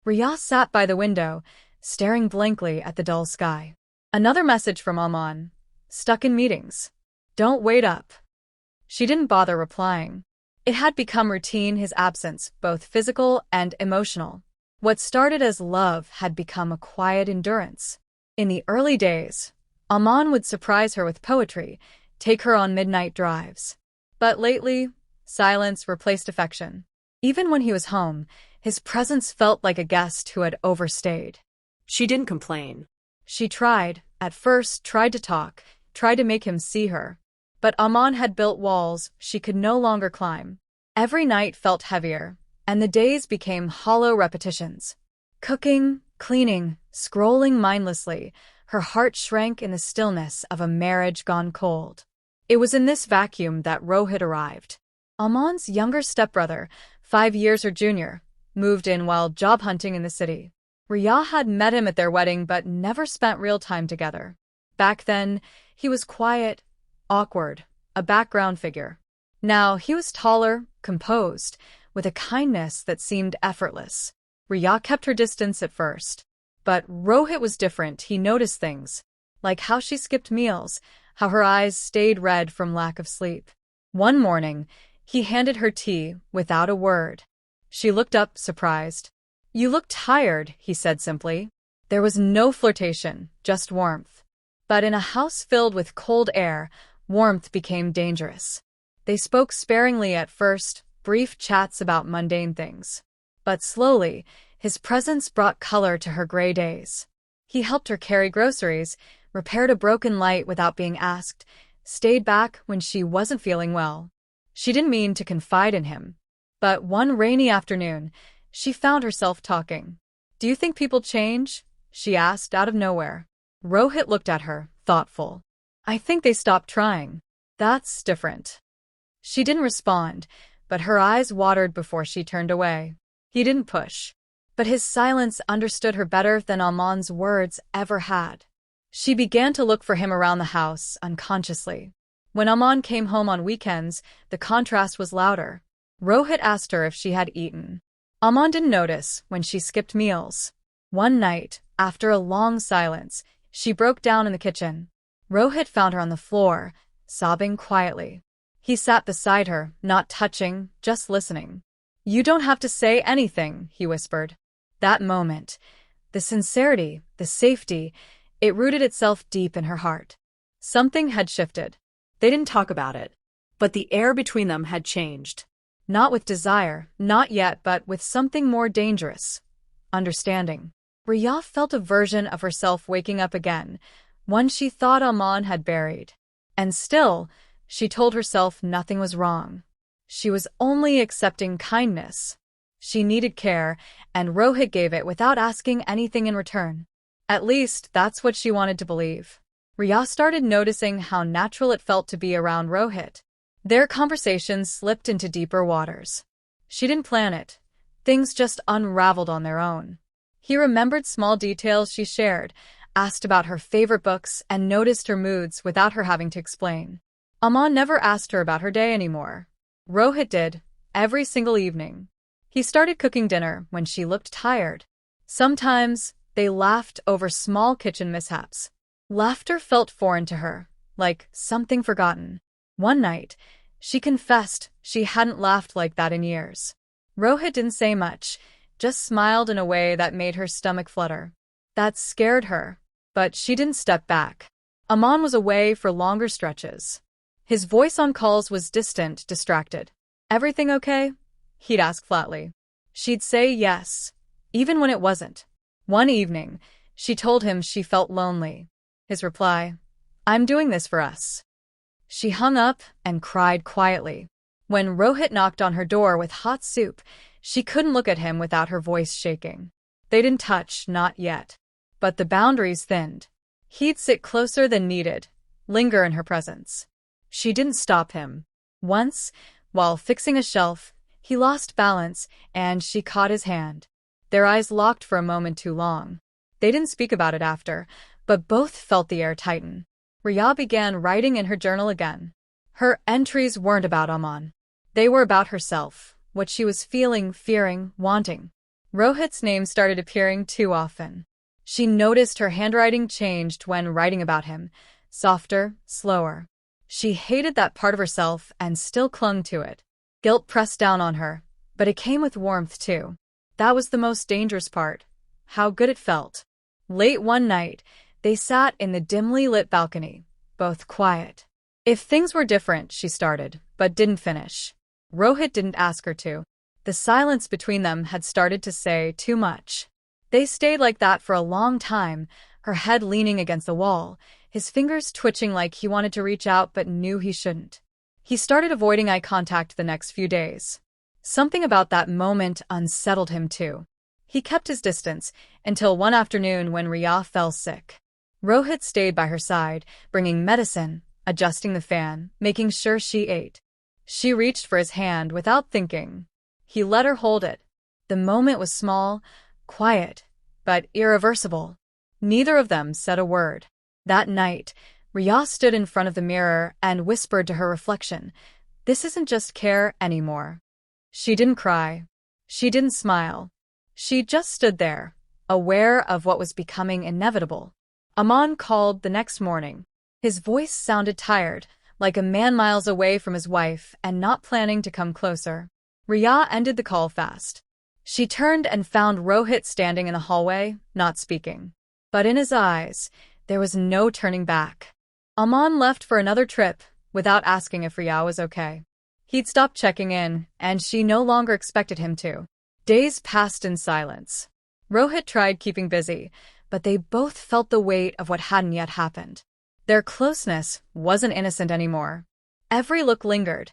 Riyah sat by the window, staring blankly at the dull sky. Another message from Aman. Stuck in meetings. Don't wait up. She didn't bother replying. It had become routine, his absence, both physical and emotional. What started as love had become a quiet endurance. In the early days, Aman would surprise her with poetry, take her on midnight drives. But lately, silence replaced affection. Even when he was home, his presence felt like a guest who had overstayed. She didn't complain. She tried, at first, tried to talk, tried to make him see her. But Aman had built walls she could no longer climb. Every night felt heavier, and the days became hollow repetitions. Cooking, cleaning, scrolling mindlessly, her heart shrank in the stillness of a marriage gone cold. It was in this vacuum that Rohit arrived. Aman's younger stepbrother, 5 years her junior, moved in while job hunting in the city. Riyah had met him at their wedding but never spent real time together. Back then, he was quiet, awkward, a background figure. Now he was taller, composed, with a kindness that seemed effortless. Riyah kept her distance at first. But Rohit was different. He noticed things, like how she skipped meals, how her eyes stayed red from lack of sleep. One morning, he handed her tea without a word. She looked up, surprised. You look tired, he said simply. There was no flirtation, just warmth. But in a house filled with cold air, warmth became dangerous. They spoke sparingly at first, brief chats about mundane things. But slowly, his presence brought color to her gray days. He helped her carry groceries, repaired a broken light without being asked, stayed back when she wasn't feeling well. She didn't mean to confide in him. But one rainy afternoon, she found herself talking. Do you think people change? She asked out of nowhere. Rohit looked at her, thoughtful. I think they stopped trying. That's different. She didn't respond, but her eyes watered before she turned away. He didn't push. But his silence understood her better than Aman's words ever had. She began to look for him around the house, unconsciously. When Aman came home on weekends, the contrast was louder. Rohit asked her if she had eaten. Aman didn't notice when she skipped meals. One night, after a long silence, she broke down in the kitchen. Rohit found her on the floor, sobbing quietly. He sat beside her, not touching, just listening. You don't have to say anything, he whispered. That moment, the sincerity, the safety, it rooted itself deep in her heart. Something had shifted. They didn't talk about it, but the air between them had changed. Not with desire, not yet, but with something more dangerous. Understanding. Riyah felt a version of herself waking up again, one she thought Aman had buried. And still, she told herself nothing was wrong. She was only accepting kindness. She needed care, and Rohit gave it without asking anything in return. At least, that's what she wanted to believe. Riyah started noticing how natural it felt to be around Rohit. Their conversations slipped into deeper waters. She didn't plan it. Things just unraveled on their own. He remembered small details she shared, asked about her favorite books, and noticed her moods without her having to explain. Aman never asked her about her day anymore. Rohit did, every single evening. He started cooking dinner when she looked tired. Sometimes, they laughed over small kitchen mishaps. Laughter felt foreign to her, like something forgotten. One night, she confessed she hadn't laughed like that in years. Rohit didn't say much, just smiled in a way that made her stomach flutter. That scared her, but she didn't step back. Aman was away for longer stretches. His voice on calls was distant, distracted. Everything okay? He'd ask flatly. She'd say yes, even when it wasn't. One evening, she told him she felt lonely. His reply, I'm doing this for us. She hung up and cried quietly. When Rohit knocked on her door with hot soup, she couldn't look at him without her voice shaking. They didn't touch, not yet. But the boundaries thinned. He'd sit closer than needed, linger in her presence. She didn't stop him. Once, while fixing a shelf, he lost balance, and she caught his hand. Their eyes locked for a moment too long. They didn't speak about it after, but both felt the air tighten. Riyah began writing in her journal again. Her entries weren't about Aman. They were about herself, what she was feeling, fearing, wanting. Rohit's name started appearing too often. She noticed her handwriting changed when writing about him, softer, slower. She hated that part of herself and still clung to it. Guilt pressed down on her, but it came with warmth too. That was the most dangerous part. How good it felt. Late one night, they sat in the dimly lit balcony, both quiet. If things were different, she started, but didn't finish. Rohit didn't ask her to. The silence between them had started to say too much. They stayed like that for a long time, her head leaning against the wall, his fingers twitching like he wanted to reach out but knew he shouldn't. He started avoiding eye contact the next few days. Something about that moment unsettled him too. He kept his distance until one afternoon when Riya fell sick. Rohit stayed by her side, bringing medicine, adjusting the fan, making sure she ate. She reached for his hand without thinking. He let her hold it. The moment was small, quiet, but irreversible. Neither of them said a word. That night, Riya stood in front of the mirror and whispered to her reflection, "This isn't just care anymore." She didn't cry. She didn't smile. She just stood there, aware of what was becoming inevitable. Aman called the next morning. His voice sounded tired, like a man miles away from his wife and not planning to come closer. Riya ended the call fast. She turned and found Rohit standing in the hallway, not speaking. But in his eyes, there was no turning back. Aman left for another trip, without asking if Riya was okay. He'd stopped checking in, and she no longer expected him to. Days passed in silence. Rohit tried keeping busy, but they both felt the weight of what hadn't yet happened. Their closeness wasn't innocent anymore. Every look lingered.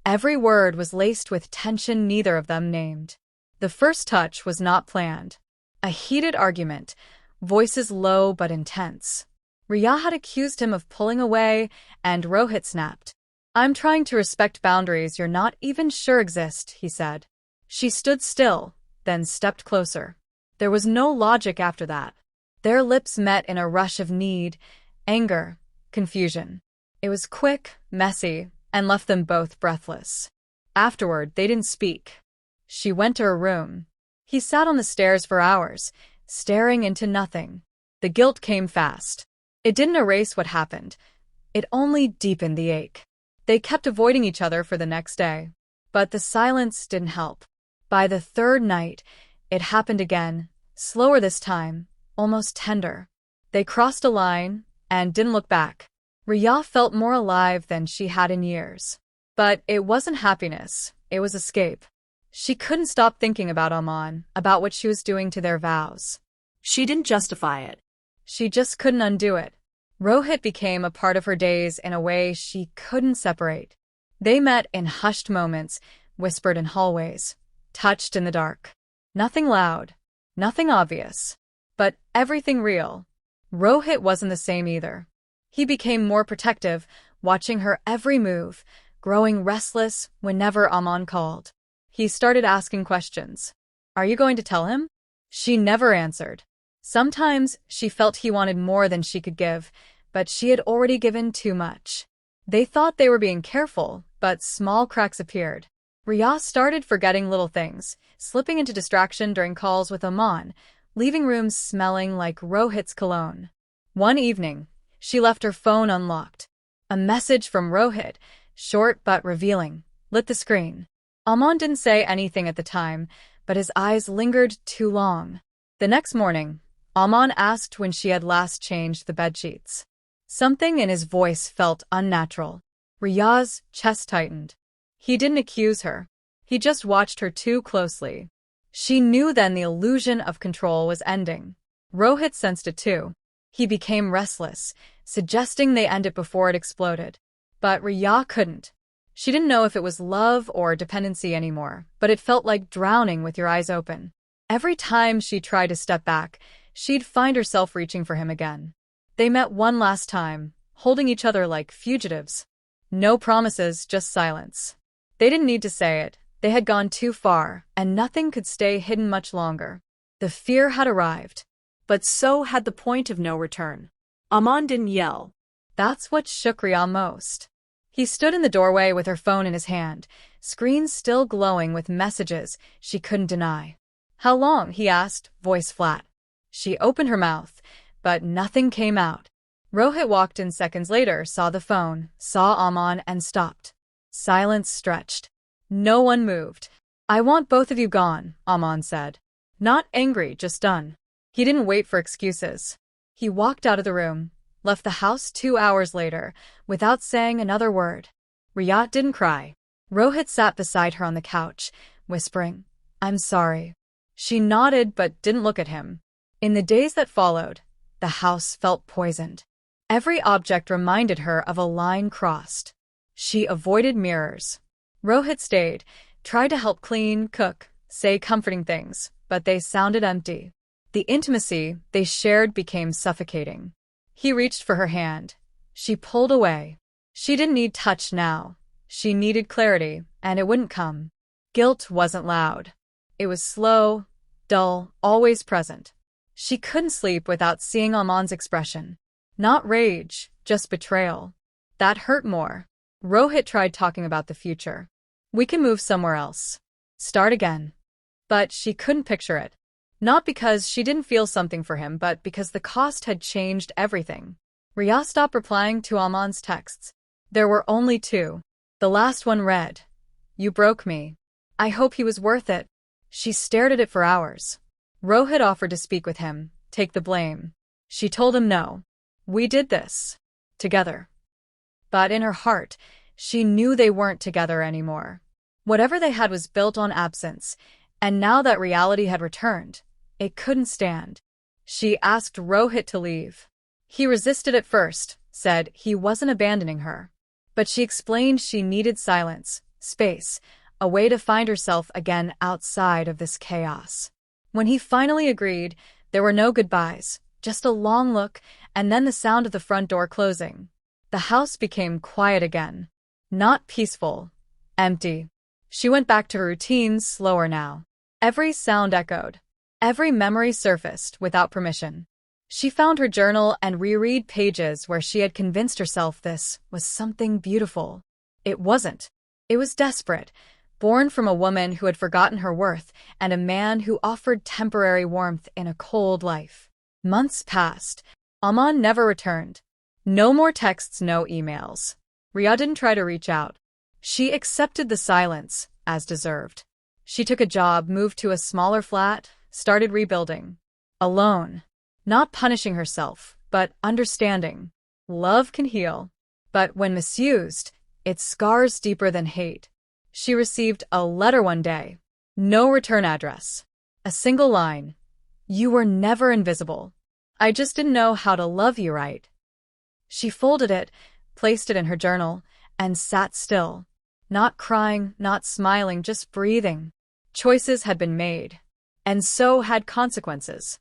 Every word was laced with tension neither of them named. The first touch was not planned. A heated argument, voices low but intense. Riya had accused him of pulling away, and Rohit snapped. "I'm trying to respect boundaries you're not even sure exist," he said. She stood still, then stepped closer. There was no logic after that. Their lips met in a rush of need, anger, confusion. It was quick, messy, and left them both breathless. Afterward, they didn't speak. She went to her room. He sat on the stairs for hours, staring into nothing. The guilt came fast. It didn't erase what happened. It only deepened the ache. They kept avoiding each other for the next day. But the silence didn't help. By the third night, it happened again, slower this time, almost tender. They crossed a line and didn't look back. Riya felt more alive than she had in years. But it wasn't happiness, it was escape. She couldn't stop thinking about Aman, about what she was doing to their vows. She didn't justify it. She just couldn't undo it. Rohit became a part of her days in a way she couldn't separate. They met in hushed moments, whispered in hallways, touched in the dark. Nothing loud, nothing obvious, but everything real. Rohit wasn't the same either. He became more protective, watching her every move, growing restless whenever Aman called. He started asking questions. "Are you going to tell him?" She never answered. Sometimes she felt he wanted more than she could give, but she had already given too much. They thought they were being careful, but small cracks appeared. Riya started forgetting little things, slipping into distraction during calls with Aman, leaving rooms smelling like Rohit's cologne. One evening, she left her phone unlocked. A message from Rohit, short but revealing, lit the screen. Aman didn't say anything at the time, but his eyes lingered too long. The next morning, Aman asked when she had last changed the bedsheets. Something in his voice felt unnatural. Riya's chest tightened. He didn't accuse her. He just watched her too closely. She knew then the illusion of control was ending. Rohit sensed it too. He became restless, suggesting they end it before it exploded. But Riya couldn't. She didn't know if it was love or dependency anymore, but it felt like drowning with your eyes open. Every time she tried to step back, she'd find herself reaching for him again. They met one last time, holding each other like fugitives. No promises, just silence. They didn't need to say it. They had gone too far, and nothing could stay hidden much longer. The fear had arrived. But so had the point of no return. Aman didn't yell. That's what shook Riya most. He stood in the doorway with her phone in his hand, screen still glowing with messages she couldn't deny. How long? He asked, voice flat. She opened her mouth, but nothing came out. Rohit walked in seconds later, saw the phone, saw Aman, and stopped. Silence stretched. No one moved. I want both of you gone, Aman said. Not angry, just done. He didn't wait for excuses. He walked out of the room, left the house 2 hours later, without saying another word. Riyat didn't cry. Rohit sat beside her on the couch, whispering, I'm sorry. She nodded but didn't look at him. In the days that followed, the house felt poisoned. Every object reminded her of a line crossed. She avoided mirrors. Rohit stayed, tried to help clean, cook, say comforting things, but they sounded empty. The intimacy they shared became suffocating. He reached for her hand. She pulled away. She didn't need touch now. She needed clarity, and it wouldn't come. Guilt wasn't loud. It was slow, dull, always present. She couldn't sleep without seeing Aman's expression. Not rage, just betrayal. That hurt more. Rohit tried talking about the future. We can move somewhere else. Start again. But she couldn't picture it. Not because she didn't feel something for him, but because the cost had changed everything. Riyah stopped replying to Aman's texts. There were only 2. The last one read, You broke me. I hope he was worth it. She stared at it for hours. Rohit offered to speak with him, take the blame. She told him no. We did this. Together. But in her heart, she knew they weren't together anymore. Whatever they had was built on absence, and now that reality had returned, it couldn't stand. She asked Rohit to leave. He resisted at first, said he wasn't abandoning her. But she explained she needed silence, space, a way to find herself again outside of this chaos. When he finally agreed, there were no goodbyes, just a long look, and then the sound of the front door closing. The house became quiet again. Not peaceful. Empty. She went back to her routines, slower now. Every sound echoed. Every memory surfaced without permission. She found her journal and reread pages where she had convinced herself this was something beautiful. It wasn't. It was desperate, born from a woman who had forgotten her worth and a man who offered temporary warmth in a cold life. Months passed. Aman never returned. No more texts, no emails. Riyah didn't try to reach out. She accepted the silence, as deserved. She took a job, moved to a smaller flat, started rebuilding. Alone. Not punishing herself, but understanding. Love can heal. But when misused, it scars deeper than hate. She received a letter one day. No return address. A single line. You were never invisible. I just didn't know how to love you right. She folded it, placed it in her journal, and sat still. Not crying, not smiling, just breathing. Choices had been made. And so had consequences.